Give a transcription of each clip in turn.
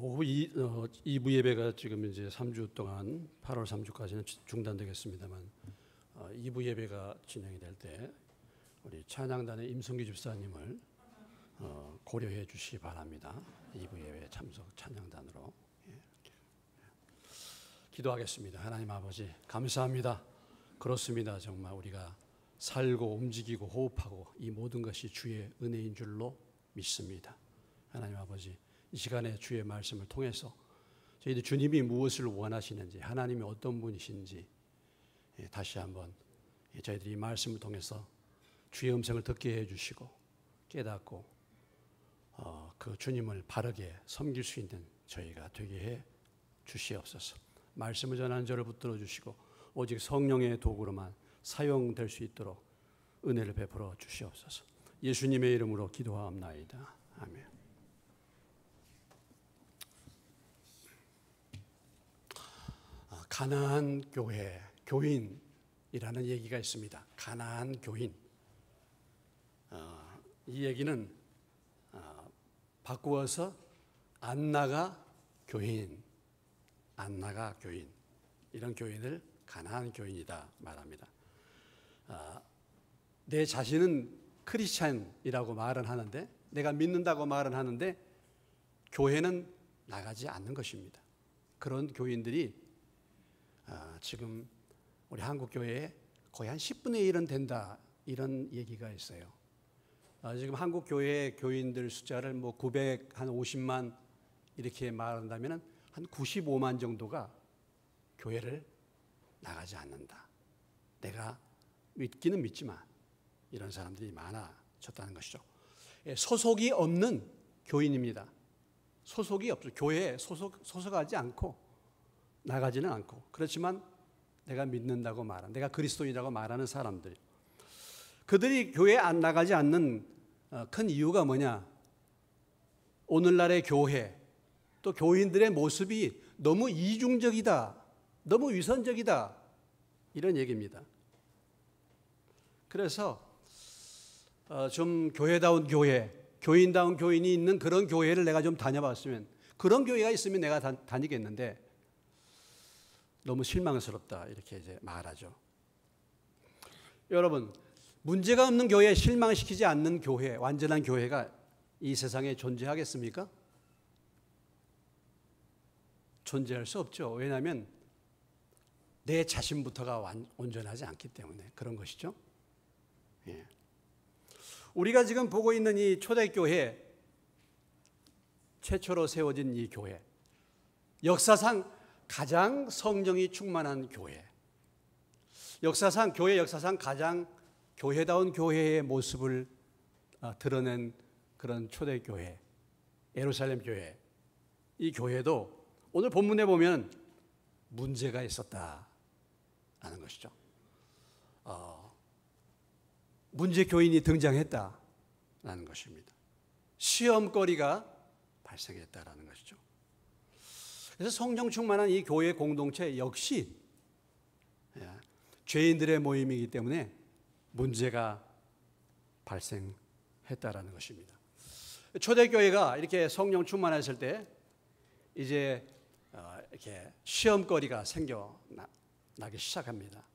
오후 2부 예배가 지금 이제 3주 동안 8월 3주까지는 중단되겠습니다만 2부 예배가 진행이 될 때 우리 찬양단의 임성기 집사님을 고려해 주시기 바랍니다. 2부 예배 참석 찬양단으로. 기도하겠습니다. 하나님 아버지 감사합니다. 그렇습니다. 정말 우리가 살고 움직이고 호흡하고 이 모든 것이 주의 은혜인 줄로 믿습니다. 하나님 아버지 이 시간에 주의 말씀을 통해서 저희들 주님이 무엇을 원하시는지 하나님이 어떤 분이신지 다시 한번 저희들이 이 말씀을 통해서 주의 음성을 듣게 해주시고 깨닫고 그 주님을 바르게 섬길 수 있는 저희가 되게 해 주시옵소서. 말씀을 전하는 저를 붙들어 주시고 오직 성령의 도구로만 사용될 수 있도록 은혜를 베풀어 주시옵소서. 예수님의 이름으로 기도하옵나이다. 아멘. 가나안 교회, 교인이라는 얘기가 있습니다. 가나안 교인. 이 얘기는 바꾸어서 안나가 교인, 안나가 교인, 이런 교인을 가나안 교인이다 말합니다. 내 자신은 크리스찬이라고 말은 하는데, 내가 믿는다고 말은 하는데 교회는 나가지 않는 것입니다. 그런 교인들이 지금 우리 한국 교회에 거의 한 10분의 1은 된다, 이런 얘기가 있어요. 지금 한국 교회 교인들 숫자를 뭐 950만 이렇게 말한다면 한 95만 정도가 교회를 나가지 않는다. 내가 믿기는 믿지만 이런 사람들이 많아졌다는 것이죠. 소속이 없는 교인입니다. 소속이 없어. 교회에 소속하지 않고 나가지는 않고, 그렇지만 내가 믿는다고 말하는, 내가 그리스도인이라고 말하는 사람들, 그들이 교회에 안 나가지 않는 큰 이유가 뭐냐? 오늘날의 교회 또 교인들의 모습이 너무 이중적이다, 너무 위선적이다, 이런 얘기입니다. 그래서 좀 교회다운 교회, 교인다운 교인이 있는 그런 교회를 내가 좀 다녀봤으면, 그런 교회가 있으면 내가 다니겠는데 너무 실망스럽다, 이렇게 이제 말하죠. 여러분, 문제가 없는 교회, 실망시키지 않는 교회, 완전한 교회가 이 세상에 존재하겠습니까? 존재할 수 없죠. 왜냐하면 내 자신부터가 온전하지 않기 때문에 그런 것이죠. 예. 우리가 지금 보고 있는 이 초대교회, 최초로 세워진 이 교회, 역사상 가장 성령이 충만한 교회, 교회 역사상 가장 교회다운 교회의 모습을 드러낸 그런 초대교회, 예루살렘 교회, 이 교회도 오늘 본문에 보면 문제가 있었다라는 것이죠. 문제 교인이 등장했다라는 것입니다. 시험거리가 발생했다라는 것이죠. 그래서 성령 충만한 이 교회 공동체 역시 죄인들의 모임이기 때문에 문제가 발생했다라는 것입니다. 초대교회가 이렇게 성령 충만했을 때 이제 이렇게 시험거리가 생겨나기 시작합니다.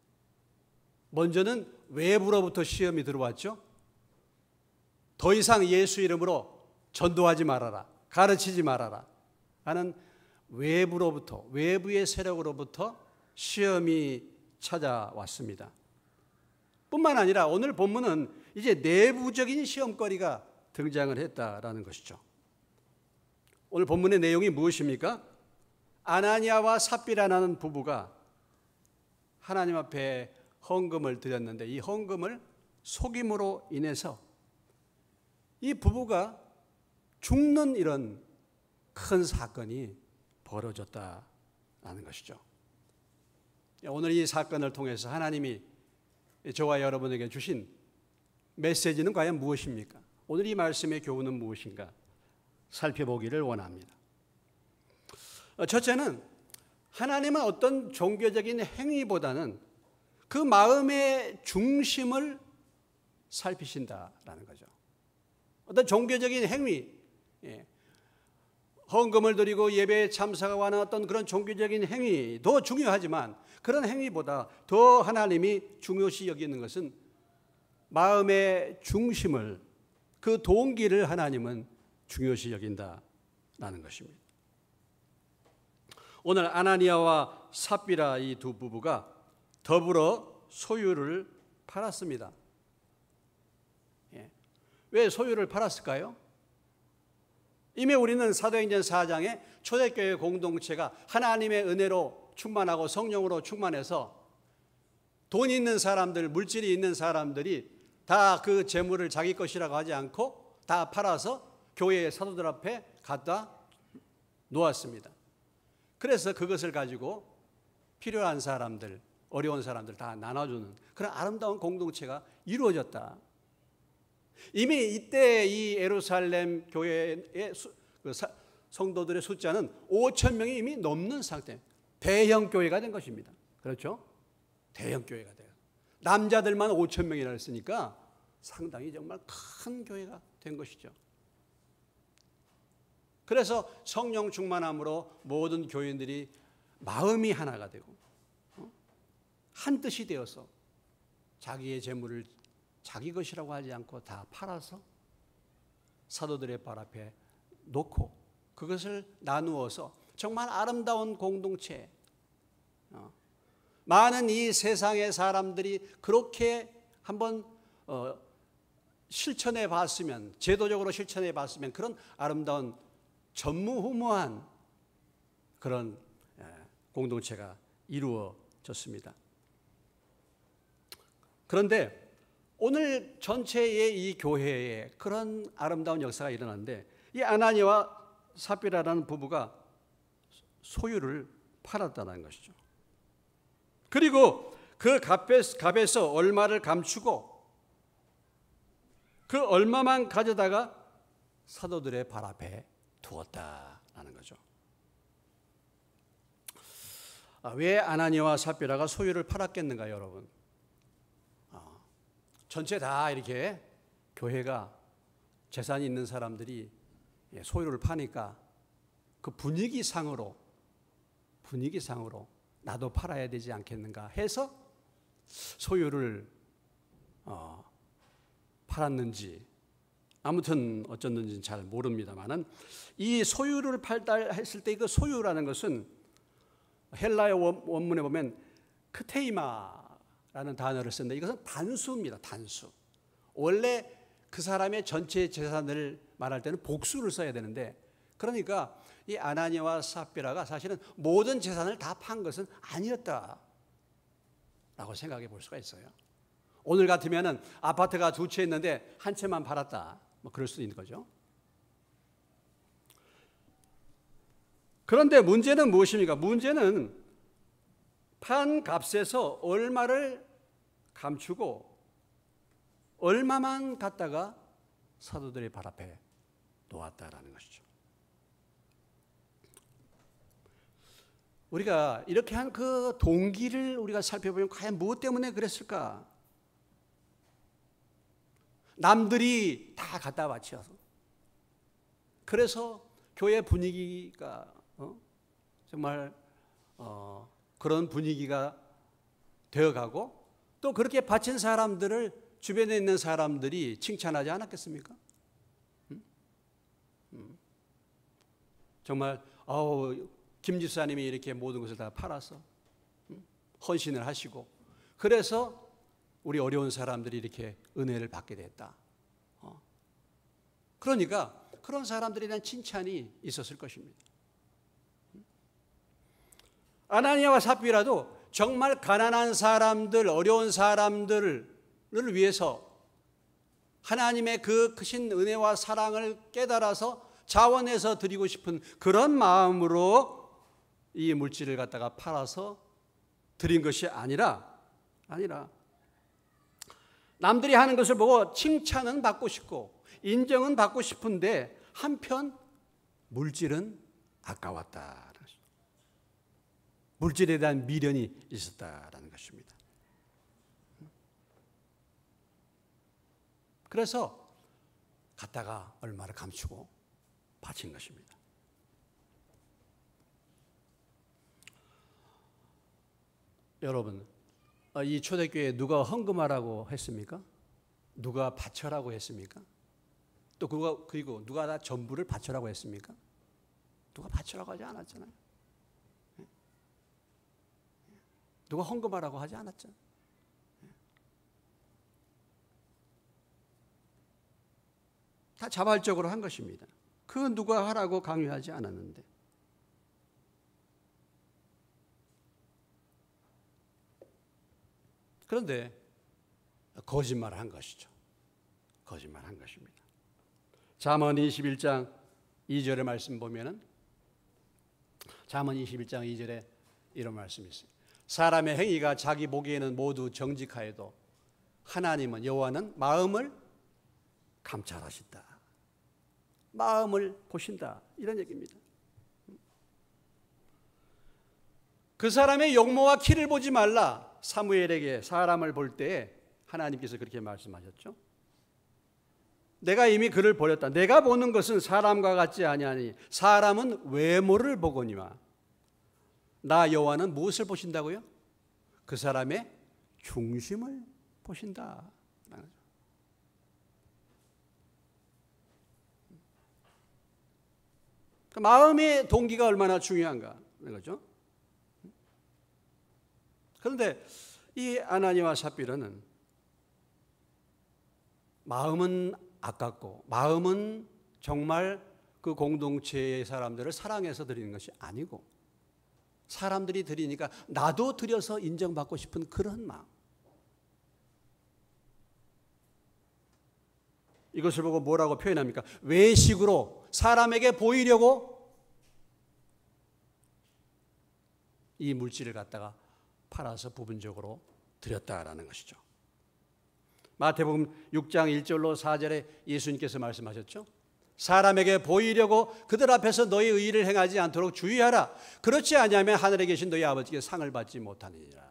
먼저는 외부로부터 시험이 들어왔죠. 더 이상 예수 이름으로 전도하지 말아라, 가르치지 말아라 하는 외부로부터, 외부의 세력으로부터 시험이 찾아왔습니다. 뿐만 아니라 오늘 본문은 이제 내부적인 시험거리가 등장을 했다라는 것이죠. 오늘 본문의 내용이 무엇입니까? 아나니아와 삽비라라는 부부가 하나님 앞에 헌금을 드렸는데, 이 헌금을 속임으로 인해서 이 부부가 죽는 이런 큰 사건이 벌어졌다라는 것이죠. 오늘 이 사건을 통해서 하나님이 저와 여러분에게 주신 메시지는 과연 무엇입니까? 오늘 이 말씀의 교훈은 무엇인가 살펴보기를 원합니다. 첫째는 하나님은 어떤 종교적인 행위보다는 그 마음의 중심을 살피신다라는 거죠. 어떤 종교적인 행위, 헌금을 드리고 예배에 참석하고 하는 어떤 그런 종교적인 행위도 중요하지만 그런 행위보다 더 하나님이 중요시 여기는 것은 마음의 중심을, 그 동기를 하나님은 중요시 여긴다라는 것입니다. 오늘 아나니아와 삽비라 이 두 부부가 더불어 소유를 팔았습니다. 왜 소유를 팔았을까요? 이미 우리는 사도행전 4장에 초대교회 공동체가 하나님의 은혜로 충만하고 성령으로 충만해서 돈 있는 사람들, 물질이 있는 사람들이 다 그 재물을 자기 것이라고 하지 않고 다 팔아서 교회의 사도들 앞에 갖다 놓았습니다. 그래서 그것을 가지고 필요한 사람들, 어려운 사람들 다 나눠주는 그런 아름다운 공동체가 이루어졌다. 이미 이때 이 예루살렘 교회의 성도들의 숫자는 5천 명이 이미 넘는 상태, 대형 교회가 된 것입니다. 그렇죠? 대형 교회가 돼요. 남자들만 5천 명이라 했으니까 상당히 정말 큰 교회가 된 것이죠. 그래서 성령 충만함으로 모든 교인들이 마음이 하나가 되고 한 뜻이 되어서 자기의 재물을 자기 것이라고 하지 않고 다 팔아서 사도들의 발 앞에 놓고 그것을 나누어서 정말 아름다운 공동체, 많은 이 세상의 사람들이 그렇게 한번 실천해 봤으면, 제도적으로 실천해 봤으면 그런 아름다운 전무후무한 그런 공동체가 이루어졌습니다. 그런데 오늘 전체의 이 교회에 그런 아름다운 역사가 일어났는데 이 아나니아와 삽비라라는 부부가 소유를 팔았다는 것이죠. 그리고 그 값에서 얼마를 감추고 그 얼마만 가져다가 사도들의 발 앞에 두었다라는 거죠. 왜 아나니아와 삽비라가 소유를 팔았겠는가, 여러분? 전체 다 이렇게 교회가 재산이 있는 사람들이 소유를 파니까 그 분위기상으로 나도 팔아야 되지 않겠는가 해서 소유를 팔았는지 아무튼 어쩌는지는 잘 모릅니다만은 이 소유를 팔다 했을 때 그 소유라는 것은 헬라어 원문에 보면 크테이마라는 단어를 쓰는데 이것은 단수입니다. 단수. 원래 그 사람의 전체 재산을 말할 때는 복수를 써야 되는데 그러니까 이 아나니아와 삽비라가 사실은 모든 재산을 다 판 것은 아니었다라고 생각해 볼 수가 있어요. 오늘 같으면은 아파트가 두 채 있는데 한 채만 팔았다. 뭐 그럴 수도 있는 거죠. 그런데 문제는 무엇입니까? 문제는 판 값에서 얼마를 감추고 얼마만 갖다가 사도들의 발 앞에 놓았다라는 것이죠. 우리가 이렇게 한 그 동기를 우리가 살펴보면 과연 무엇 때문에 그랬을까? 남들이 다 갖다 바쳐서 그래서 교회 분위기가 정말 그런 분위기가 되어가고 또 그렇게 바친 사람들을 주변에 있는 사람들이 칭찬하지 않았겠습니까? 정말 김 집사님이 이렇게 모든 것을 다 팔아서 헌신을 하시고 그래서 우리 어려운 사람들이 이렇게 은혜를 받게 됐다. 그러니까 그런 사람들에 대한 칭찬이 있었을 것입니다. 아나니아와 삽비라도 정말 가난한 사람들, 어려운 사람들을 위해서 하나님의 그 크신 은혜와 사랑을 깨달아서 자원해서 드리고 싶은 그런 마음으로 이 물질을 갖다가 팔아서 드린 것이 아니라 남들이 하는 것을 보고 칭찬은 받고 싶고 인정은 받고 싶은데 한편 물질은 아까웠다. 물질에 대한 미련이 있었다라는 것입니다. 그래서 갖다가 얼마를 감추고 바친 것입니다. 여러분, 이 초대교회에 누가 헌금하라고 했습니까? 누가 바쳐라고 했습니까? 또 그리고 누가 다 전부를 바쳐라고 했습니까? 누가 바쳐라고 하지 않았잖아요. 누가 헌금하라고 하지 않았잖아요. 다 자발적으로 한 것입니다. 그 누가 하라고 강요하지 않았는데. 그런데 거짓말을 한 것이죠. 거짓말한 것입니다. 잠언 21장 2절의 말씀 보면은 잠언 21장 2절에 이런 말씀이 있어요. 사람의 행위가 자기 보기에는 모두 정직하여도 하나님은 여호와는 마음을 감찰하신다. 마음을 보신다. 이런 얘기입니다. 그 사람의 용모와 키를 보지 말라. 사무엘에게 사람을 볼 때에 하나님께서 그렇게 말씀하셨죠. 내가 이미 그를 버렸다. 내가 보는 것은 사람과 같지 아니하니 사람은 외모를 보거니와 나 여호와는 무엇을 보신다고요? 그 사람의 중심을 보신다. 마음의 동기가 얼마나 중요한가 하는 거죠. 그런데 이 아나니와 삽비라는 마음은 아깝고 마음은 정말 그 공동체의 사람들을 사랑해서 드리는 것이 아니고 사람들이 드리니까 나도 드려서 인정받고 싶은 그런 마음. 이것을 보고 뭐라고 표현합니까? 외식으로 사람에게 보이려고 이 물질을 갖다가 팔아서 부분적으로 드렸다라는 것이죠. 마태복음 6장 1절로 4절에 예수님께서 말씀하셨죠. 사람에게 보이려고 그들 앞에서 너희 의의를 행하지 않도록 주의하라. 그렇지 아니하면 하늘에 계신 너희 아버지께 상을 받지 못하느니라.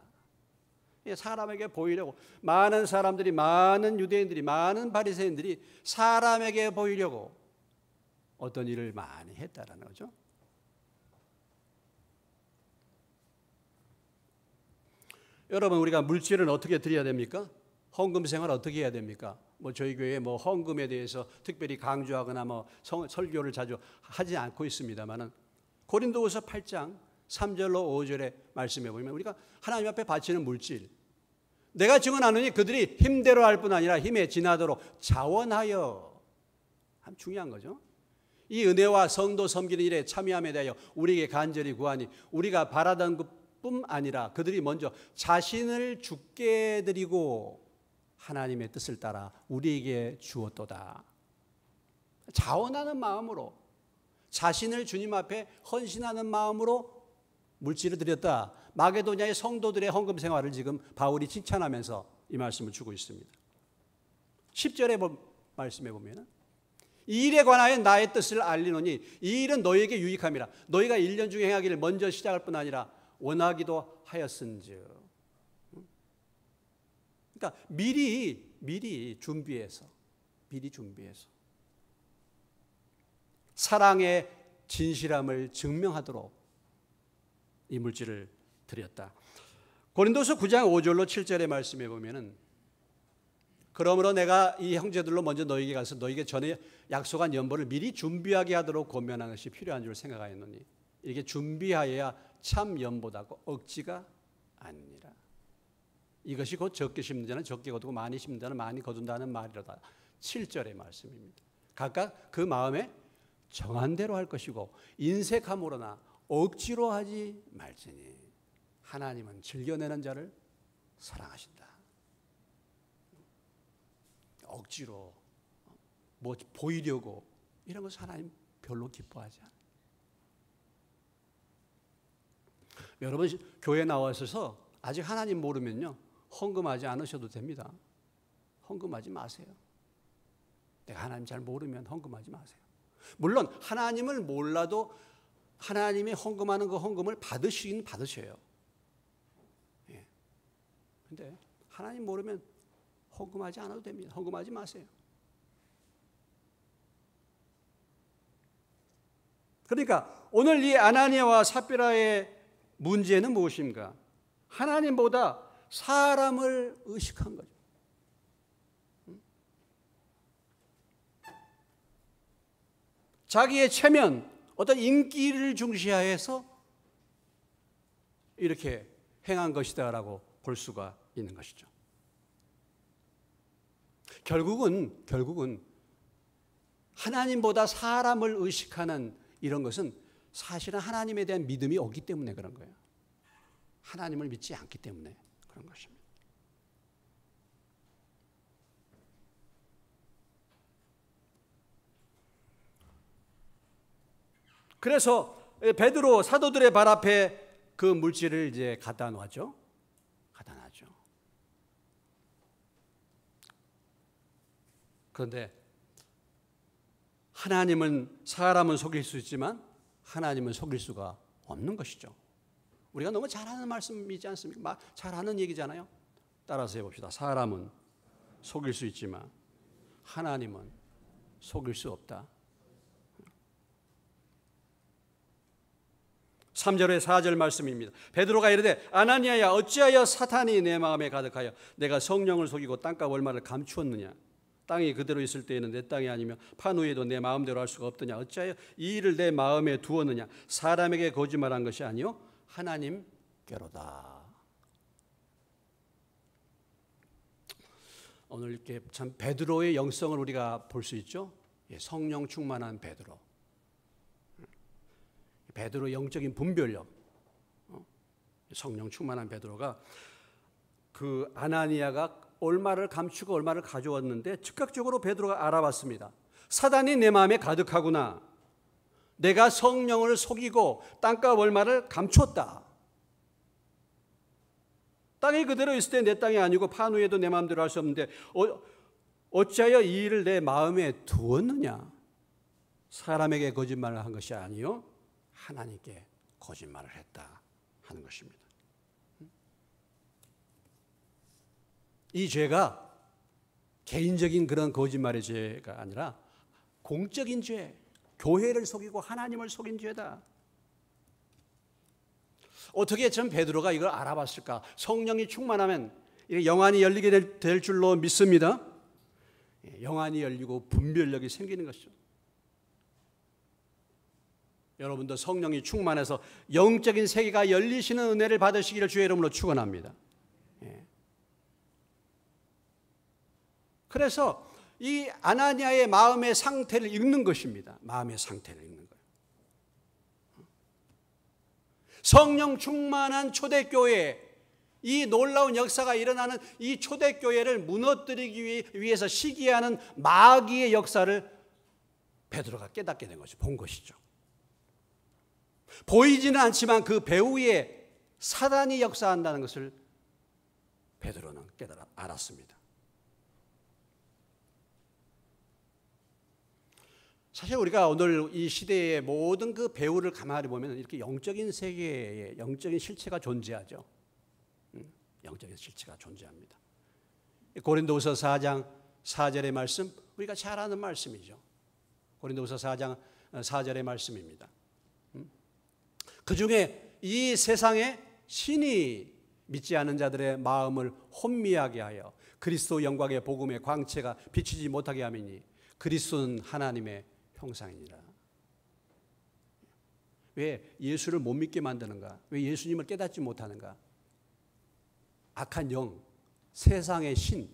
사람에게 보이려고 많은 사람들이, 많은 유대인들이, 많은 바리새인들이 사람에게 보이려고 어떤 일을 많이 했다라는 거죠. 여러분, 우리가 물질은 어떻게 드려야 됩니까? 헌금 생활 어떻게 해야 됩니까? 저희 교회에 헌금에 대해서 특별히 강조하거나 설교를 자주 하지 않고 있습니다만은 고린도후서 8장 3절로 5절에 말씀해 보면 우리가 하나님 앞에 바치는 물질, 내가 증언하노니 그들이 힘대로 할 뿐 아니라 힘에 지나도록 자원하여, 참 중요한 거죠. 이 은혜와 성도 섬기는 일에 참여함에 대하여 우리에게 간절히 구하니 우리가 바라던 것뿐 아니라 그들이 먼저 자신을 죽게 드리고 하나님의 뜻을 따라 우리에게 주었도다. 자원하는 마음으로, 자신을 주님 앞에 헌신하는 마음으로 물질을 드렸다. 마게도냐의 성도들의 헌금 생활을 지금 바울이 칭찬하면서 이 말씀을 주고 있습니다. 10절에 말씀해 보면 이 일에 관하여 나의 뜻을 알리노니 이 일은 너희에게 유익함이라. 너희가 1년 중에 행하기를 먼저 시작할 뿐 아니라 원하기도 하였은즉. 그러니까 미리 준비해서 사랑의 진실함을 증명하도록 이 물질을 드렸다. 고린도서 9장 5절로 7절의 말씀에 보면은 그러므로 내가 이 형제들로 먼저 너희에게 가서 너희에게 전에 약속한 연보를 미리 준비하게 하도록 권면하는 것이 필요한 줄 생각하였노니 이렇게 준비하여야 참 연보다고 억지가 아니니라. 이것이 곧 적게 심는 자는 적게 거두고 많이 심는 자는 많이 거둔다는 말이로다. 7절의 말씀입니다. 각각 그 마음에 정한 대로 할 것이고 인색함으로나 억지로 하지 말지니 하나님은 즐겨내는 자를 사랑하신다. 억지로 보이려고 이런 것을 하나님 별로 기뻐하지 않아요. 여러분 교회 나와서 아직 하나님 모르면요 헌금하지 않으셔도 됩니다. 헌금하지 마세요. 내가 하나님 잘 모르면 헌금하지 마세요. 물론 하나님을 몰라도 하나님이 헌금하는 그 헌금을 받으시긴 받으셔요. 그런데 하나님 모르면 헌금하지 않아도 됩니다. 헌금하지 마세요. 그러니까 오늘 이 아나니아와 삽비라의 문제는 무엇인가? 하나님보다 사람을 의식한 거죠. 자기의 체면, 어떤 인기를 중시하여서 이렇게 행한 것이다라고 볼 수가 있는 것이죠. 결국은 하나님보다 사람을 의식하는 이런 것은 사실은 하나님에 대한 믿음이 없기 때문에 그런 거예요. 하나님을 믿지 않기 때문에 그런 것입니다. 그래서 베드로 사도들의 발 앞에 그 물질을 이제 갖다 놔죠. 그런데 하나님은 사람은 속일 수 있지만 하나님은 속일 수가 없는 것이죠. 우리가 너무 잘하는 말씀이지 않습니까? 잘하는 얘기잖아요. 따라서 해봅시다. 사람은 속일 수 있지만 하나님은 속일 수 없다. 3절에 4절 말씀입니다. 베드로가 이르되 아나니아야 어찌하여 사탄이 내 마음에 가득하여 내가 성령을 속이고 땅과 월마를 감추었느냐. 땅이 그대로 있을 때에는 내 땅이 아니며 판 위에도 내 마음대로 할 수가 없더냐. 어찌하여 이 일을 내 마음에 두었느냐. 사람에게 거짓말한 것이 아니요 하나님께로다. 오늘 이렇게 참 베드로의 영성을 우리가 볼 수 있죠. 성령 충만한 베드로. 베드로의 영적인 분별력. 성령 충만한 베드로가 그 아나니아가 얼마를 감추고 얼마를 가져왔는데 즉각적으로 베드로가 알아봤습니다. 사단이 내 마음에 가득하구나. 내가 성령을 속이고 땅과 월마를 감췄다. 땅이 그대로 있을 때 내 땅이 아니고 판 위에도 내 마음대로 할 수 없는데 어찌하여 이 일을 내 마음에 두었느냐. 사람에게 거짓말을 한 것이 아니요 하나님께 거짓말을 했다 하는 것입니다. 이 죄가 개인적인 그런 거짓말의 죄가 아니라 공적인 죄, 교회를 속이고 하나님을 속인 죄다. 어떻게 전 베드로가 이걸 알아봤을까? 성령이 충만하면 영안이 열리게 될 줄로 믿습니다. 영안이 열리고 분별력이 생기는 것이죠. 여러분도 성령이 충만해서 영적인 세계가 열리시는 은혜를 받으시기를 주의 이름으로 축원합니다. 그래서 이 아나니아의 마음의 상태를 읽는 것입니다. 마음의 상태를 읽는 거예요. 성령 충만한 초대교회, 이 놀라운 역사가 일어나는 이 초대교회를 무너뜨리기 위해서 시기하는 마귀의 역사를 베드로가 깨닫게 된 것이죠. 본 것이죠. 보이지는 않지만 그 배후에 사단이 역사한다는 것을 베드로는 알았습니다. 사실 우리가 오늘 이 시대의 모든 그 배후를 가만히 보면 이렇게 영적인 세계에 영적인 실체가 존재하죠. 영적인 실체가 존재합니다. 고린도후서 4장 4절의 말씀, 우리가 잘 아는 말씀이죠. 고린도후서 4장 4절의 말씀입니다. 그 중에 이 세상에 신이 믿지 않은 자들의 마음을 혼미하게 하여 그리스도 영광의 복음의 광채가 비치지 못하게 함이니 그리스도는 하나님의 형상이니라. 왜 예수를 못 믿게 만드는가? 왜 예수님을 깨닫지 못하는가? 악한 영, 세상의 신.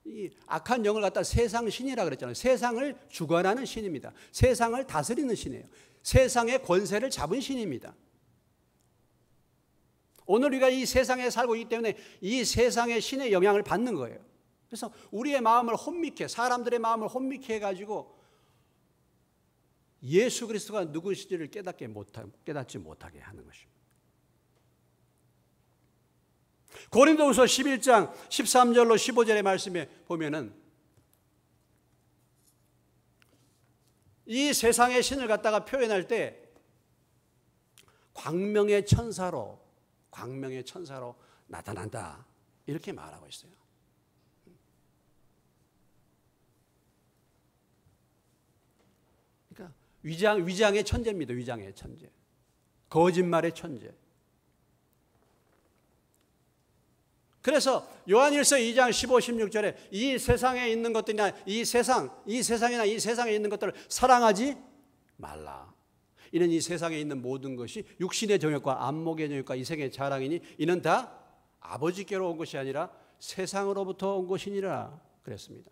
이 악한 영을 갖다 세상 신이라 그랬잖아요. 세상을 주관하는 신입니다. 세상을 다스리는 신이에요. 세상의 권세를 잡은 신입니다. 오늘 우리가 이 세상에 살고 있기 때문에 이 세상의 신의 영향을 받는 거예요. 그래서 우리의 마음을 혼미케, 사람들의 마음을 혼미케 해가지고 예수 그리스도가 누구신지를 깨닫지 못하게 하는 것입니다. 고린도후서 11장 13절로 15절의 말씀에 보면은 이 세상의 신을 갖다가 표현할 때 광명의 천사로 나타난다 이렇게 말하고 있어요. 그러니까 위장의 천재입니다. 위장의 천재, 거짓말의 천재. 그래서 요한일서 2장 15, 16절에 이 세상에 있는 것들이나 이 세상이나 이 세상에 있는 것들을 사랑하지 말라. 이는 이 세상에 있는 모든 것이 육신의 정욕과 안목의 정욕과 이생의 자랑이니 이는 다 아버지께로 온 것이 아니라 세상으로부터 온 것이니라 그랬습니다.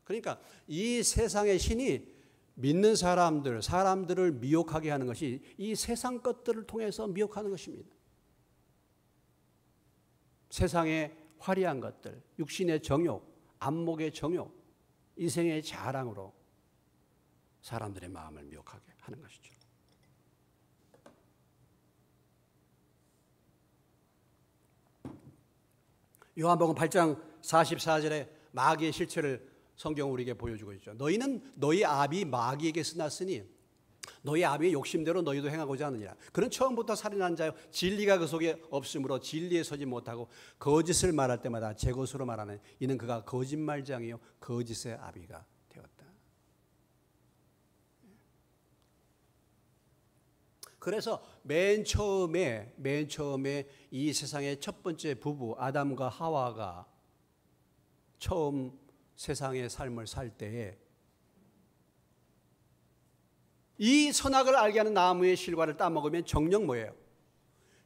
그러니까 이 세상의 신이 믿는 사람들을 미혹하게 하는 것이 이 세상 것들을 통해서 미혹하는 것입니다. 세상의 화려한 것들, 육신의 정욕, 안목의 정욕, 이생의 자랑으로 사람들의 마음을 미혹하게 하는 것이죠. 요한복음 8장 44절에 마귀의 실체를 성경은 우리에게 보여주고 있죠. 너희는 너희 아비 마귀에게서 났으니 너희 아비의 욕심대로 너희도 행하고자 하느니라. 그는 처음부터 살인한 자요 진리가 그 속에 없으므로 진리에 서지 못하고 거짓을 말할 때마다 제 것으로 말하는 이는 그가 거짓말장이요 거짓의 아비가 되었다. 그래서 맨 처음에 이 세상의 첫 번째 부부 아담과 하와가 처음 세상의 삶을 살 때에 이 선악을 알게 하는 나무의 실과를 따먹으면 정녕 뭐예요?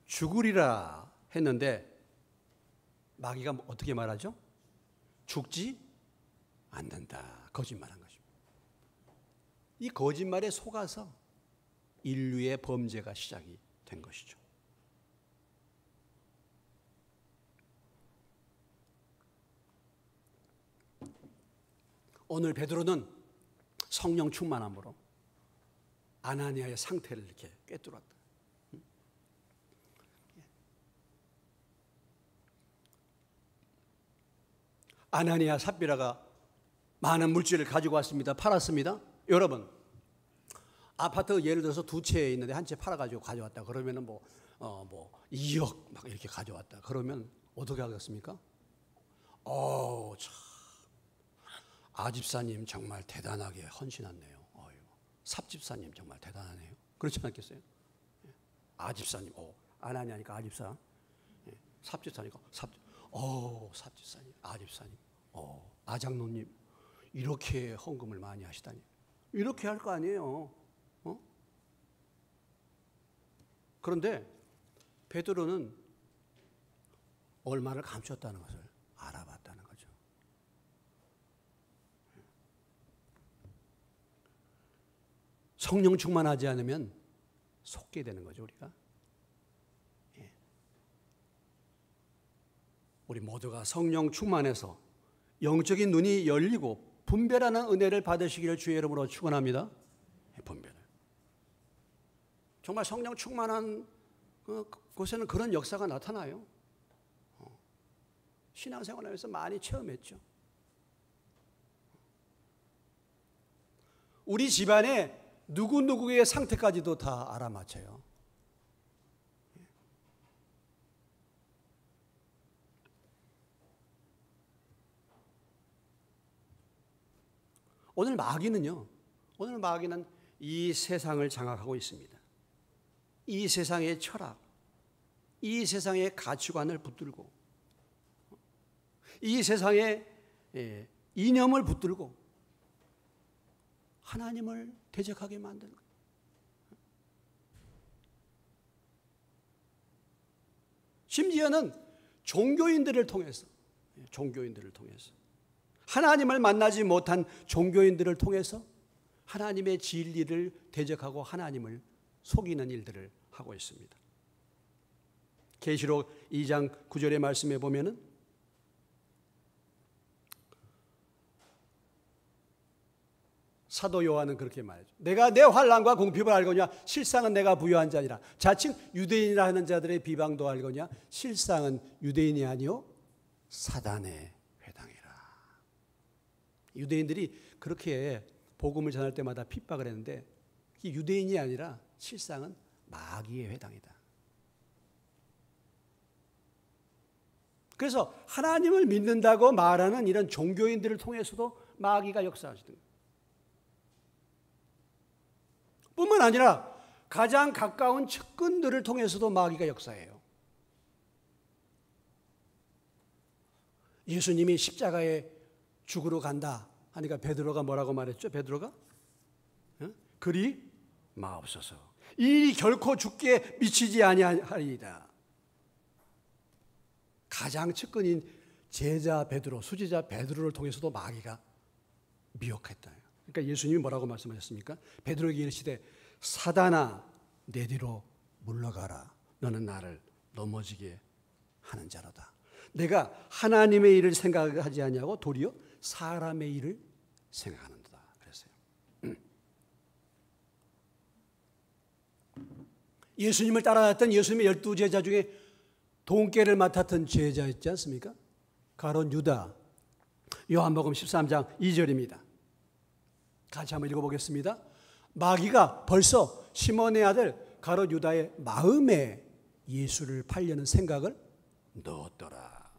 죽으리라 했는데 마귀가 어떻게 말하죠? 죽지 않는다. 거짓말한 것입니다. 이 거짓말에 속아서 인류의 범죄가 시작이 된 것이죠. 오늘 베드로는 성령 충만함으로 아나니아의 상태를 이렇게 꿰뚫었다. 아나니아 삽비라가 많은 물질을 가지고 왔습니다. 팔았습니다. 여러분, 아파트 예를 들어서 두 채 있는데 한 채 팔아가지고 가져왔다. 그러면은 2억 막 이렇게 가져왔다. 그러면 어떻게 하겠습니까? 참. 아집사님 정말 대단하게 헌신했네요. 삽집사님 정말 대단하네요. 그렇지 않겠어요? 아집사님, 아나니아니까 아집사, 삽집사니까 삽집사님, 아집사님, 아장로님 이렇게 헌금을 많이 하시다니 이렇게 할 거 아니에요. 그런데 베드로는 얼마를 감췄다는 것을 알아봤다는 거죠. 성령 충만하지 않으면 속게 되는 거죠, 우리가. 우리 모두가 성령 충만해서 영적인 눈이 열리고 분별하는 은혜를 받으시기를 주의 이름으로 축원합니다. 분별. 정말 성령 충만한 곳에는 그런 역사가 나타나요. 신앙생활하면서 많이 체험했죠. 우리 집안에 누구누구의 상태까지도 다 알아맞혀요. 오늘 마귀는 이 세상을 장악하고 있습니다. 이 세상의 철학, 이 세상의 가치관을 붙들고 이 세상의 이념을 붙들고 하나님을 대적하게 만드는 거예요. 심지어는 종교인들을 통해서 하나님을 만나지 못한 종교인들을 통해서 하나님의 진리를 대적하고 하나님을 속이는 일들을 하고 있습니다. 계시록 2장 9절의 말씀에 보면은 사도 요한은 그렇게 말하죠. 내가 내 환난과 공핍을 알거냐 실상은 내가 부유한 자니라. 자칭 유대인이라 하는 자들의 비방도 알거냐 실상은 유대인이 아니요 사단의 회당이라. 유대인들이 그렇게 복음을 전할 때마다 핍박을 했는데 그게 유대인이 아니라 실상은 마귀의 회당이다. 그래서 하나님을 믿는다고 말하는 이런 종교인들을 통해서도 마귀가 역사하시는 거예요. 뿐만 아니라 가장 가까운 측근들을 통해서도 마귀가 역사해요. 예수님이 십자가에 죽으러 간다 하니까 베드로가 뭐라고 말했죠? 베드로가 그리 마옵소서. 이 일이 결코 죽게 미치지 아니하리이다. 가장 측근인 제자 베드로, 수제자 베드로를 통해서도 마귀가 미혹했다. 그러니까 예수님이 뭐라고 말씀하셨습니까? 베드로에게 이르시되 사단아 내 뒤로 물러가라. 너는 나를 넘어지게 하는 자로다. 내가 하나님의 일을 생각하지 아니하고 도리어 사람의 일을 생각하는도다. 그랬어요. 예수님을 따라갔던 예수님의 12제자 중에 돈깨를 맡았던 제자 있지 않습니까? 가룟 유다. 요한복음 13장 2절입니다. 같이 한번 읽어보겠습니다. 마귀가 벌써 시몬의 아들 가룟 유다의 마음에 예수를 팔려는 생각을 넣었더라.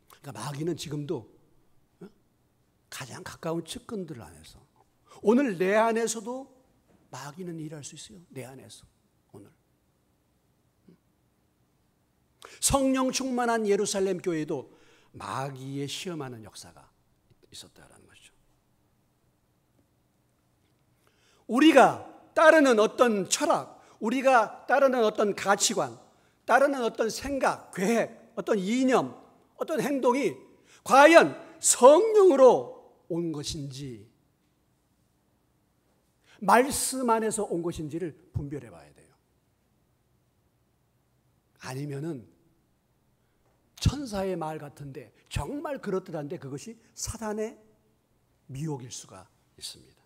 그러니까 마귀는 지금도 가장 가까운 측근들 안에서, 오늘 내 안에서도 마귀는 일할 수 있어요. 내 안에서 오늘 성령 충만한 예루살렘 교회도 마귀에 시험하는 역사가 있었다라는 것이죠. 우리가 따르는 어떤 철학, 우리가 따르는 어떤 가치관, 따르는 어떤 생각, 계획, 어떤 이념, 어떤 행동이 과연 성령으로 온 것인지, 말씀 안에서 온 것인지를 분별해 봐야 돼요. 아니면은 천사의 말 같은데, 정말 그렇듯한데 그것이 사단의 미혹일 수가 있습니다.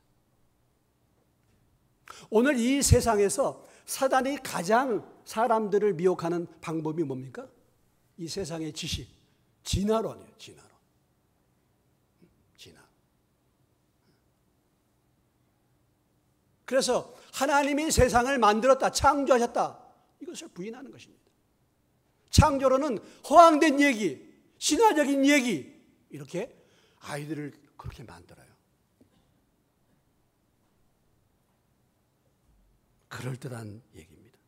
오늘 이 세상에서 사단이 가장 사람들을 미혹하는 방법이 뭡니까? 이 세상의 지식, 진화론이에요. 진화론. 진화. 그래서 하나님이 세상을 만들었다, 창조하셨다, 이것을 부인하는 것입니다. 창조론은 허황된 얘기, 신화적인 얘기, 이렇게 아이들을 그렇게 만들어요. 그럴듯한 얘기입니다.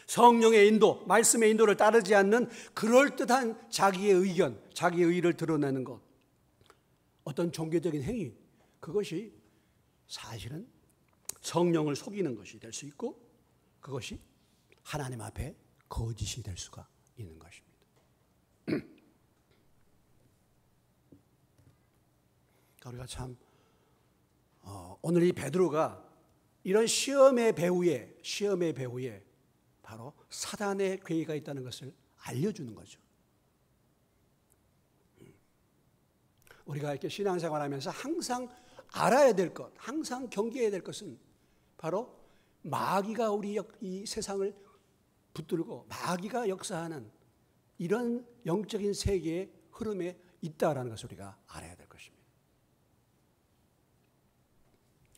성령의 인도, 말씀의 인도를 따르지 않는 그럴듯한 자기의 의견, 자기의 의의를 드러내는 것, 어떤 종교적인 행위, 그것이 사실은 성령을 속이는 것이 될 수 있고, 그것이 하나님 앞에 거짓이 될 수가 있는 것입니다. 우리가 참 오늘 이 베드로가 이런 시험의 배후에 바로 사단의 괴의가 있다는 것을 알려주는 거죠. 우리가 이렇게 신앙생활하면서 항상 알아야 될 것, 항상 경계해야 될 것은 바로 마귀가 우리 이 세상을 붙들고 마귀가 역사하는 이런 영적인 세계의 흐름에 있다라는 것을 우리가 알아야 될 것입니다.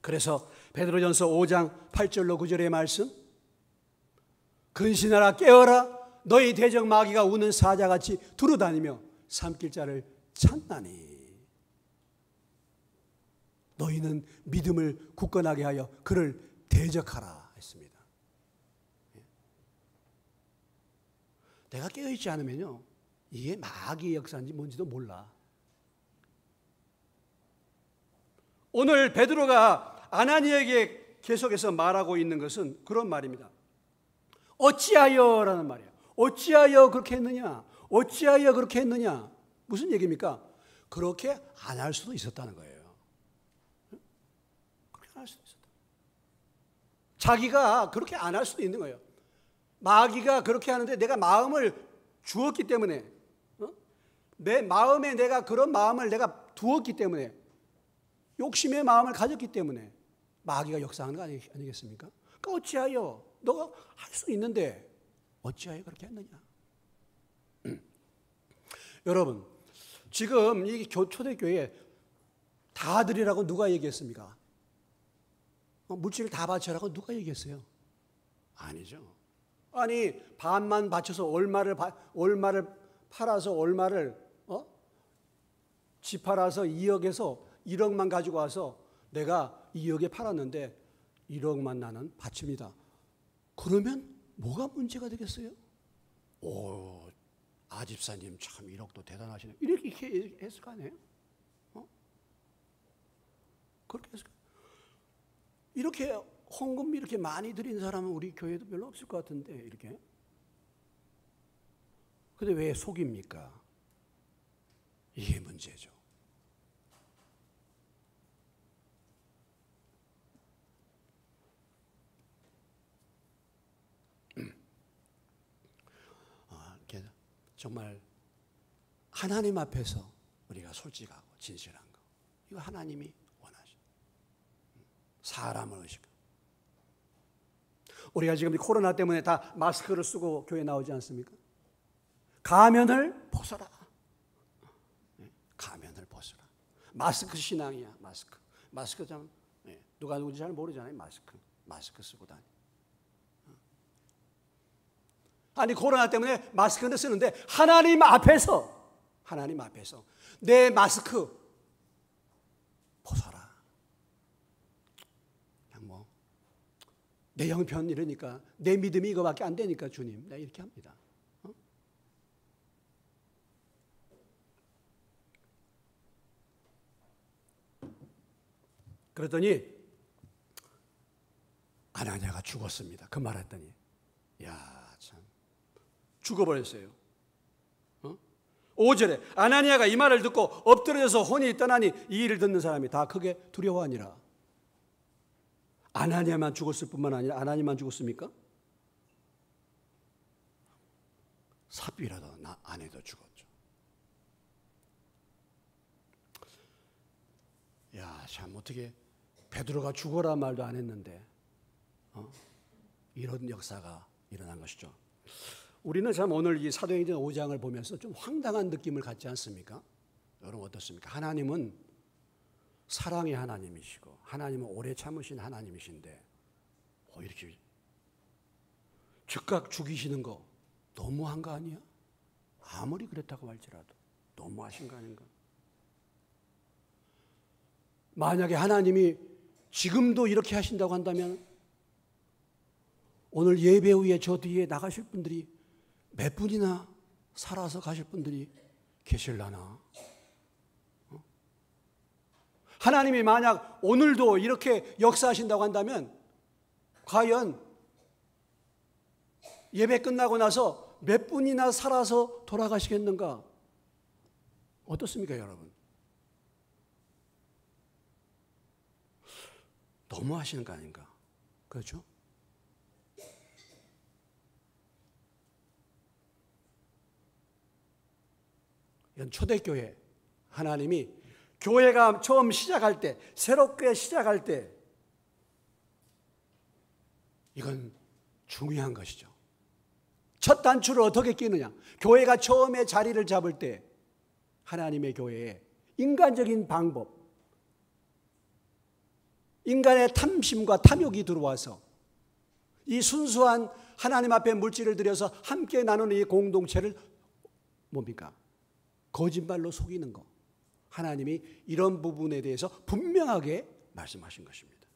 그래서 베드로전서 5장 8절로 9절의 말씀, 근신하라 깨어라 너희 대적 마귀가 우는 사자같이 두루다니며 삼킬 자를 찾나니 너희는 믿음을 굳건하게 하여 그를 대적하라 했습니다. 내가 깨어있지 않으면요, 이게 마귀의 역사인지 뭔지도 몰라. 오늘 베드로가 아나니에게 계속해서 말하고 있는 것은 그런 말입니다. 어찌하여라는 말이에요. 어찌하여 그렇게 했느냐? 어찌하여 그렇게 했느냐? 무슨 얘기입니까? 그렇게 안 할 수도 있었다는 거예요. 그렇게 안 할 수도 있었다. 자기가 그렇게 안 할 수도 있는 거예요. 마귀가 그렇게 하는데 내가 마음을 주었기 때문에, 내 마음에 내가 그런 마음을 내가 두었기 때문에, 욕심의 마음을 가졌기 때문에 마귀가 역사하는 거 아니겠습니까? 그러니까 어찌하여 너가 할 수 있는데 어찌하여 그렇게 했느냐? 여러분, 지금 이 초대교회에 다 드리라고 누가 얘기했습니까? 물질을 다 바쳐라고 누가 얘기했어요? 아니죠. 아니, 반만 바쳐서 얼마를 팔아서 얼마를 집 팔아서 2억에서 1억만 가지고 와서 내가 2억에 팔았는데 1억만 나는 바칩니다. 그러면 뭐가 문제가 되겠어요? 오, 아집사님 참 1억도 대단하시네. 이렇게 해석 안 해요? 그렇게 해석. 이렇게 헌금 이렇게 많이 드린 사람은 우리 교회도 별로 없을 것 같은데, 이렇게. 근데 왜 속입니까? 이게 문제죠. 정말 하나님 앞에서 우리가 솔직하고 진실한 거, 이거 하나님이 원하셔. 사람을 의식하고. 우리가 지금 코로나 때문에 다 마스크를 쓰고 교회 나오지 않습니까? 가면을 벗어라. 가면을 벗어라. 마스크 신앙이야. 마스크 참 누가 누군지 잘 모르잖아요. 마스크 쓰고 다니. 아니, 코로나 때문에 마스크는 쓰는데 하나님 앞에서 내 마스크 벗어라. 그냥 뭐 내 형편 이러니까, 내 믿음이 이거밖에 안 되니까 주님, 내가 이렇게 합니다. 그랬더니 아나니아가 죽었습니다. 그 말했더니, 야, 참 죽어버렸어요. 5절에 아나니아가 이 말을 듣고 엎드려서 혼이 떠나니, 이 일을 듣는 사람이 다 크게 두려워하니라. 아나니아만 죽었을 뿐만 아니라 아나니아만 죽었습니까? 삽비라도 아내도 죽었죠. 야, 참 어떻게 베드로가 죽어라 말도 안 했는데 이런 역사가 일어난 것이죠. 우리는 참 오늘 이 사도행전 5장을 보면서 좀 황당한 느낌을 갖지 않습니까? 여러분 어떻습니까? 하나님은 사랑의 하나님이시고 하나님은 오래 참으신 하나님이신데 이렇게 즉각 죽이시는 거 너무한 거 아니야? 아무리 그랬다고 할지라도 너무하신 거 아닌가? 만약에 하나님이 지금도 이렇게 하신다고 한다면 오늘 예배 후에 저 뒤에 나가실 분들이 몇 분이나 살아서 가실 분들이 계실라나? 하나님이 만약 오늘도 이렇게 역사하신다고 한다면 과연 예배 끝나고 나서 몇 분이나 살아서 돌아가시겠는가? 어떻습니까, 여러분? 너무 하시는 거 아닌가? 그렇죠? 이건 초대교회, 하나님이 교회가 처음 시작할 때, 새롭게 시작할 때 이건 중요한 것이죠. 첫 단추를 어떻게 끼느냐? 교회가 처음에 자리를 잡을 때 하나님의 교회에 인간적인 방법, 인간의 탐심과 탐욕이 들어와서 이 순수한 하나님 앞에 물질을 들여서 함께 나누는 이 공동체를 뭡니까? 거짓말로 속이는 거. 하나님이 이런 부분에 대해서 분명하게 말씀하신 것입니다.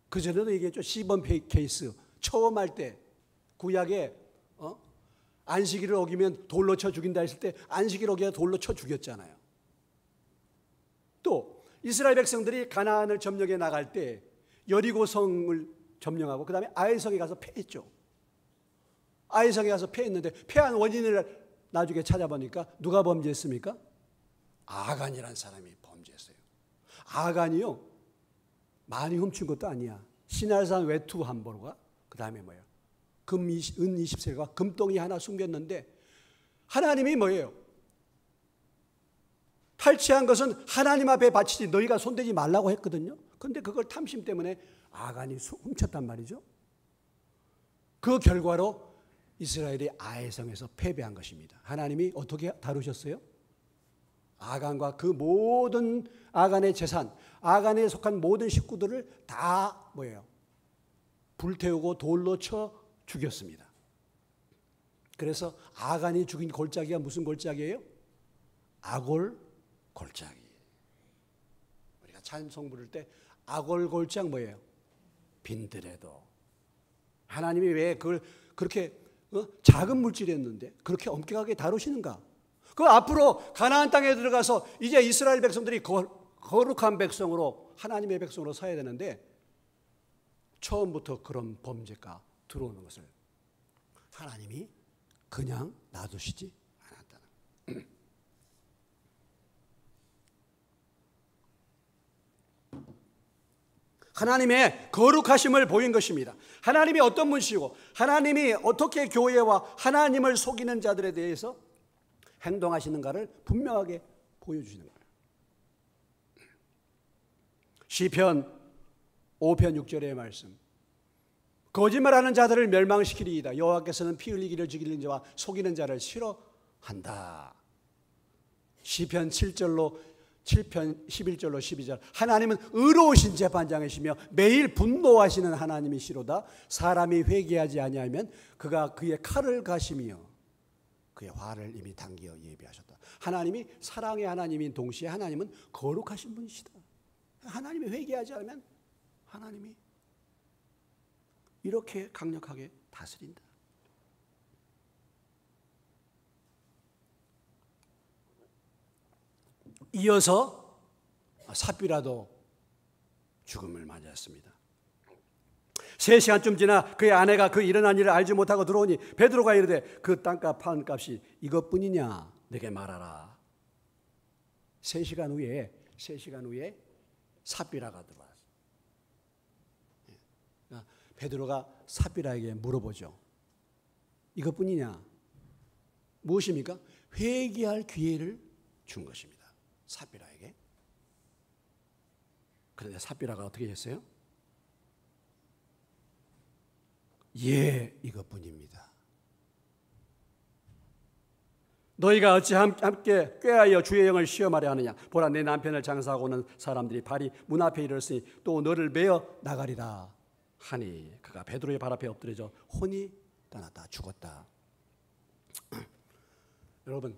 그전에도 얘기했죠. 시범 케이스. 처음 할 때 구약에 안식일을 어기면 돌로 쳐 죽인다 했을 때 안식일 어기가 돌로 쳐 죽였잖아요. 또 이스라엘 백성들이 가나안을 점령해 나갈 때 여리고성을 점령하고 그 다음에 아이성에 가서 패했죠. 아이성에 가서 패했는데 패한 원인을 나중에 찾아보니까 누가 범죄했습니까? 아간이라는 사람이 범죄했어요. 아간이요, 많이 훔친 것도 아니야. 시날산 외투 한 벌과 그 다음에 뭐예요? 은 20세가 금덩이 하나 숨겼는데 하나님이 뭐예요? 탈취한 것은 하나님 앞에 바치지 너희가 손대지 말라고 했거든요. 그런데 그걸 탐심 때문에 아간이 훔쳤단 말이죠. 그 결과로 이스라엘이 아이성에서 패배한 것입니다. 하나님이 어떻게 다루셨어요? 아간과 그 모든 아간의 재산, 아간에 속한 모든 식구들을 다 뭐예요? 불태우고 돌로 쳐 죽였습니다. 그래서 아간이 죽인 골짜기가 무슨 골짜기예요? 아골 골짜기. 우리가 찬송 부를 때 아골 골짜기 뭐예요? 빈들에도 하나님이 왜 그걸 그렇게 작은 물질이었는데 그렇게 엄격하게 다루시는가? 그 앞으로 가나안 땅에 들어가서 이제 이스라엘 백성들이 거룩한 백성으로 하나님의 백성으로 서야 되는데 처음부터 그런 범죄가 들어오는 것을 하나님이 그냥 놔두시지 않았다는. 하나님의 거룩하심을 보인 것입니다. 하나님이 어떤 분이시고 하나님이 어떻게 교회와 하나님을 속이는 자들에 대해서 행동하시는가를 분명하게 보여주시는 거예요. 시편 5편 6절의 말씀. 거짓말하는 자들을 멸망시키리이다. 여호와께서는 피 흘리기를 죽이는 자와 속이는 자를 싫어한다. 시편 7편 11절로 12절. 하나님은 의로우신 재판장이시며 매일 분노하시는 하나님이시로다. 사람이 회개하지 아니하면 그가 그의 칼을 가시며 그의 화를 이미 당기어 예비하셨다. 하나님이 사랑의 하나님인 동시에 하나님은 거룩하신 분이시다. 하나님이 회개하지 않으면 하나님이 이렇게 강력하게 다스린다. 이어서 삽비라도 죽음을 맞이했습니다. 3시간쯤 지나 그의 아내가 그 일어난 일을 알지 못하고 들어오니 베드로가 이르되 그 땅값 판 값이 이것뿐이냐 내게 말하라. 3시간 후에 삽비라가 들어왔어요. 베드로가 삽비라에게 물어보죠. 이것뿐이냐? 무엇입니까? 회개할 기회를 준 것입니다. 삽비라에게. 그런데 삽비라가 어떻게 했어요? 예, 이것뿐입니다. 너희가 어찌 함께 꾀하여 주의 영을 시험하려 하느냐? 보라, 내 남편을 장사하고 오는 사람들이 발이 문 앞에 이르렀으니 또 너를 메어 나가리라 하니 그가 베드로의 발 앞에 엎드려져 혼이 떠났다. 죽었다. 여러분,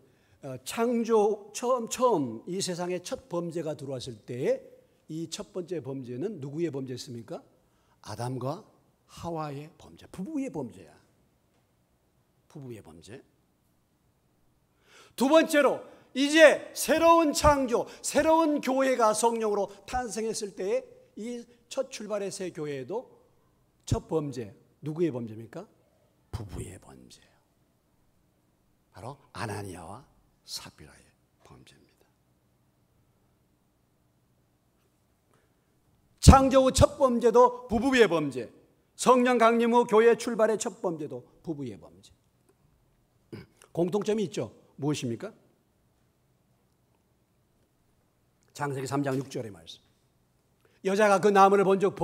창조 처음 이 세상에 첫 범죄가 들어왔을 때 이 첫 번째 범죄는 누구의 범죄였습니까? 아담과 하와의 범죄, 부부의 범죄야. 부부의 범죄. 두 번째로 이제 새로운 창조, 새로운 교회가 성령으로 탄생했을 때에 이 첫 출발의 새 교회에도 첫 범죄, 누구의 범죄입니까? 부부의 범죄예요. 바로 아나니아와 삽비라의 범죄입니다. 창조 후 첫 범죄도 부부의 범죄, 성령 강림 후 교회 출발의 첫 범죄도 부부의 범죄. 공통점이 있죠. 무엇입니까? 창세기 3장 6절의 말씀. 여자가 그 나무를 본즉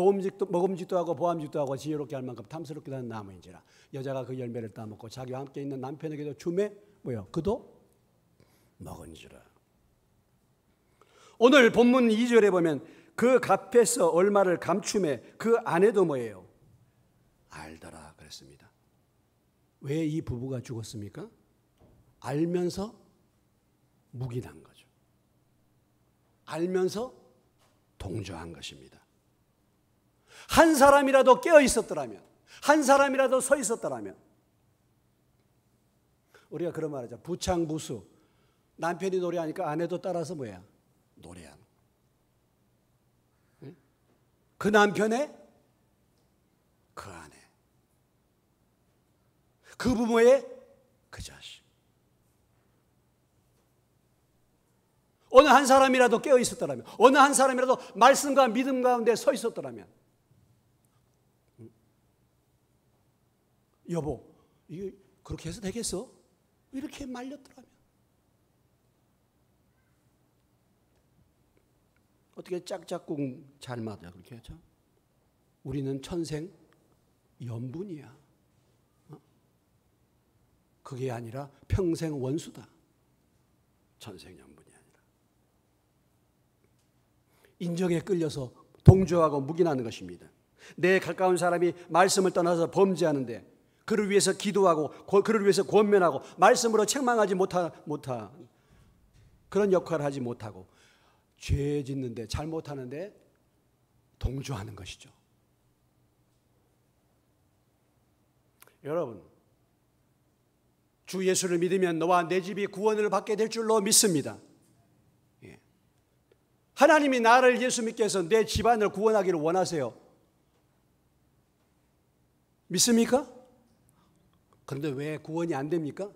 먹음직도 하고 보암직도 하고 지혜롭게 할 만큼 탐스럽기도 한 나무인지라. 여자가 그 열매를 따먹고 자기와 함께 있는 남편에게도 주매 뭐요? 그도 먹은지라. 오늘 본문 2절에 보면 그 값에서 얼마를 감추매 그 아내도 뭐예요? 알더라 그랬습니다. 왜 이 부부가 죽었습니까? 알면서 묵인한 거죠. 알면서 동조한 것입니다. 한 사람이라도 깨어 있었더라면, 한 사람이라도 서 있었더라면, 우리가 그런 말 하죠. 부창부수. 남편이 노래하니까 아내도 따라서 뭐야? 노래하는. 그 남편의 그 아내, 그 부모의 그 자식. 어느 한 사람이라도 깨어 있었더라면, 어느 한 사람이라도 말씀과 믿음 가운데 서 있었더라면, 여보, 이거 그렇게 해서 되겠어? 이렇게 말렸더라면, 어떻게 짝짝꿍 잘 맞아 그렇게 하죠? 우리는 천생 연분이야. 그게 아니라 평생 원수다. 천생 연분이 아니라. 인정에 끌려서 동조하고 묵인하는 것입니다. 내 가까운 사람이 말씀을 떠나서 범죄하는데 그를 위해서 기도하고 그를 위해서 권면하고 말씀으로 책망하지 못한 그런 역할을 하지 못하고 죄 짓는데 잘못하는데 동조하는 것이죠. 여러분, 주 예수를 믿으면 너와 내 집이 구원을 받게 될 줄로 믿습니다. 예. 하나님이 나를 예수 믿게 해서 내 집안을 구원하기를 원하세요. 믿습니까? 그런데 왜 구원이 안 됩니까?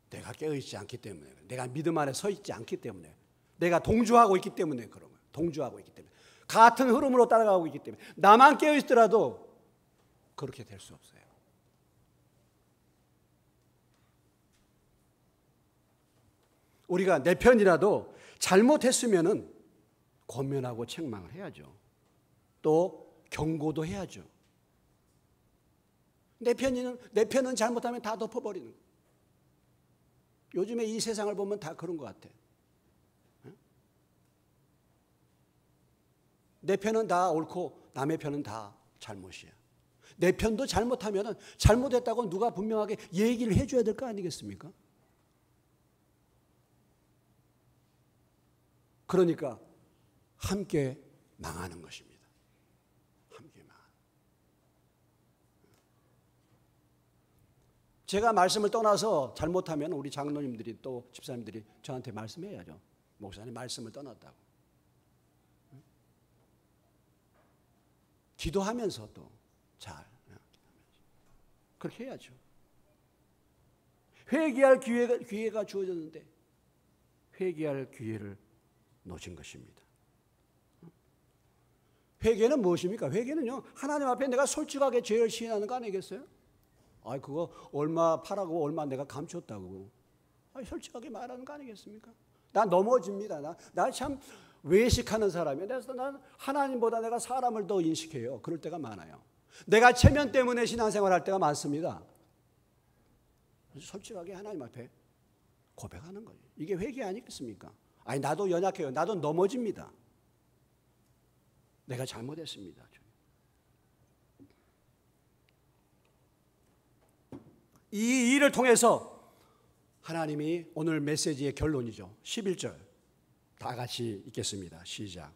내가 깨어있지 않기 때문에, 내가 믿음 안에 서 있지 않기 때문에, 내가 동조하고 있기 때문에 그런 거예요. 동조하고 있기 때문에, 같은 흐름으로 따라가고 있기 때문에. 나만 깨어있더라도 그렇게 될 수 없어요. 우리가 내 편이라도 잘못했으면은 권면하고 책망을 해야죠. 또 경고도 해야죠. 내 편은 잘못하면 다 덮어버리는 거예요. 요즘에 이 세상을 보면 다 그런 것 같아. 내 편은 다 옳고 남의 편은 다 잘못이야. 내 편도 잘못하면 잘못했다고 누가 분명하게 얘기를 해줘야 될 거 아니겠습니까? 그러니까 함께 망하는 것입니다. 함께 망하는. 제가 말씀을 떠나서 잘못하면 우리 장로님들이 또 집사님들이 저한테 말씀해야죠. 목사님 말씀을 떠났다고. 기도하면서 또 잘 그렇게 해야죠. 회개할 기회가 주어졌는데 회개할 기회를 놓친 것입니다. 회개는 무엇입니까? 회개는요, 하나님 앞에 내가 솔직하게 죄를 시인하는 거 아니겠어요? 그거 얼마 파라고 얼마 내가 감췄다고. 솔직하게 말하는 거 아니겠습니까? 나 넘어집니다. 나 참 외식하는 사람이에요. 그래서 난 하나님보다 내가 사람을 더 인식해요. 그럴 때가 많아요. 내가 체면 때문에 신앙생활 할 때가 많습니다. 솔직하게 하나님 앞에 고백하는 거예요. 이게 회개 아니겠습니까? 나도 연약해요. 나도 넘어집니다. 내가 잘못했습니다. 이 일을 통해서 하나님이 오늘 메시지의 결론이죠. 11절 다 같이 읽겠습니다. 시작.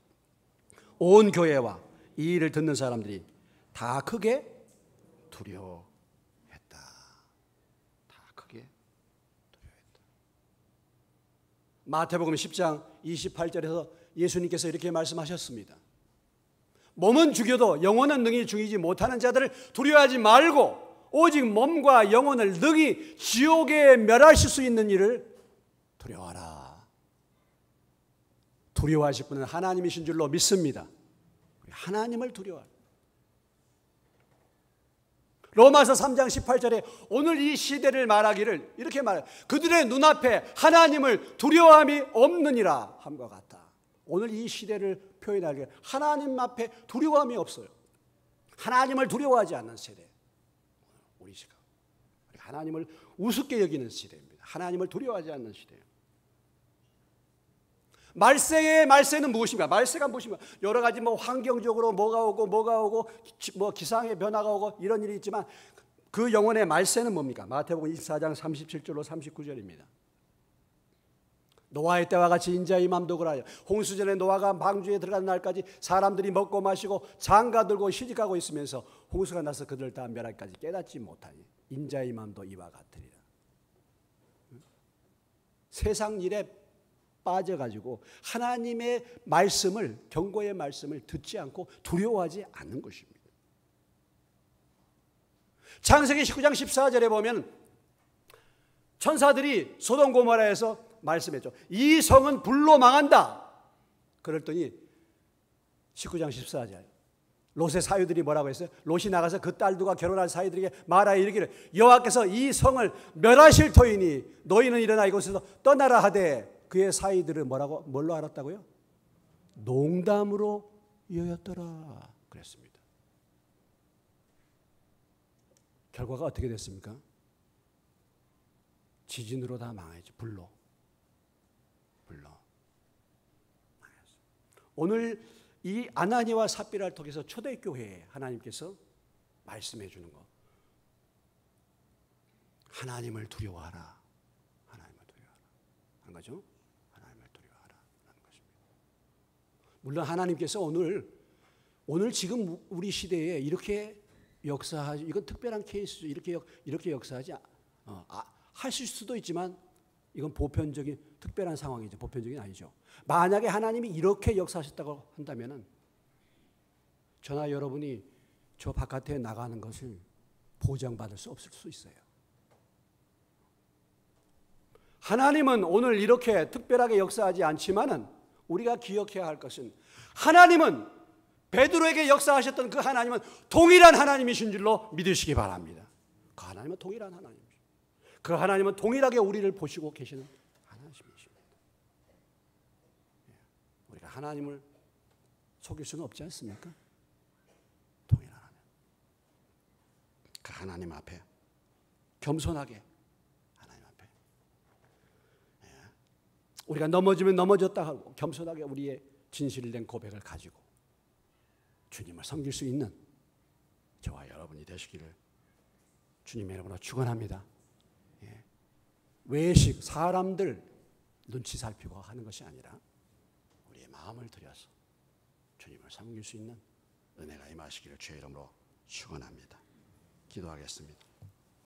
온 교회와 이 일을 듣는 사람들이 다 크게 두려워했다. 다 크게 두려워했다. 마태복음 10장 28절에서 예수님께서 이렇게 말씀하셨습니다. 몸은 죽여도 영혼은 능히 죽이지 못하는 자들을 두려워하지 말고 오직 몸과 영혼을 능히 지옥에 멸하실 수 있는 일을 두려워하라. 두려워하실 분은 하나님이신 줄로 믿습니다. 하나님을 두려워하라. 로마서 3장 18절에 오늘 이 시대를 말하기를 이렇게 말해요. 그들의 눈앞에 하나님을 두려워함이 없느니라 함과 같다. 오늘 이 시대를 표현하기에 하나님 앞에 두려움이 없어요. 하나님을 두려워하지 않는 세대. 우리 시각. 하나님을 우습게 여기는 시대입니다. 하나님을 두려워하지 않는 시대예요. 말세는 무엇인가? 말세가 무엇인가? 여러 가지 환경적으로 뭐가 오고 기상의 변화가 오고 이런 일이 있지만 그 영혼의 말세는 뭡니까? 마태복음 24장 37절로 39절입니다. 노아의 때와 같이 인자의 맘도 그러하여 홍수전에 노아가 방주에 들어가는 날까지 사람들이 먹고 마시고 장가들고 시집가고 있으면서 홍수가 나서 그들을 다 멸하기까지 깨닫지 못하니 인자의 맘도 이와 같으리라. 세상 일에 빠져가지고 하나님의 말씀을, 경고의 말씀을 듣지 않고 두려워하지 않는 것입니다. 창세기 19장 14절에 보면 천사들이 소돔 고모라에서 말씀했죠. 이 성은 불로 망한다. 그랬더니 19장 14절 롯의 사유들이 뭐라고 했어요? 롯이 나가서 그 딸들과 결혼할 사유들에게 말하여 이르기를 여호와께서 이 성을 멸하실 터이니 너희는 일어나 이곳에서 떠나라 하되 그의 사이들은 뭘로 알았다고요? 농담으로 여겼더라 그랬습니다. 결과가 어떻게 됐습니까? 지진으로 다 망했죠. 불로. 오늘 이 아나니와 삽비라를 통해서 초대교회에 하나님께서 말씀해 주는 것. 하나님을 두려워하라. 하나님을 두려워하라. 하는 거죠? 하나님을 두려워하라. 하는 것입니다. 물론 하나님께서 오늘 지금 우리 시대에 이렇게 역사하지. 이건 특별한 케이스죠. 이렇게 역사하지. 하실 수도 있지만 이건 보편적인 특별한 상황이죠. 보편적인 아니죠. 만약에 하나님이 이렇게 역사하셨다고 한다면은 저나 여러분이 저 바깥에 나가는 것을 보장받을 수 없을 수 있어요. 하나님은 오늘 이렇게 특별하게 역사하지 않지만은 우리가 기억해야 할 것은 하나님은 베드로에게 역사하셨던 그 하나님은 동일한 하나님이신 줄로 믿으시기 바랍니다. 그 하나님은 동일한 하나님이십니다. 그 하나님은 동일하게 우리를 보시고 계시는 하나님이십니다. 우리가 하나님을 속일 수는 없지 않습니까? 동일한 하나님. 그 하나님 앞에 겸손하게 하나님 앞에 우리가 넘어지면 넘어졌다 하고 겸손하게 우리의 진실된 고백을 가지고 주님을 섬길 수 있는 저와 여러분이 되시기를 주님의 이름으로 축원합니다. 외식, 사람들 눈치 살피고 하는 것이 아니라 우리의 마음을 들여서 주님을 섬길 수 있는 은혜가 임하시기를 주의 이름으로 축원합니다. 기도하겠습니다.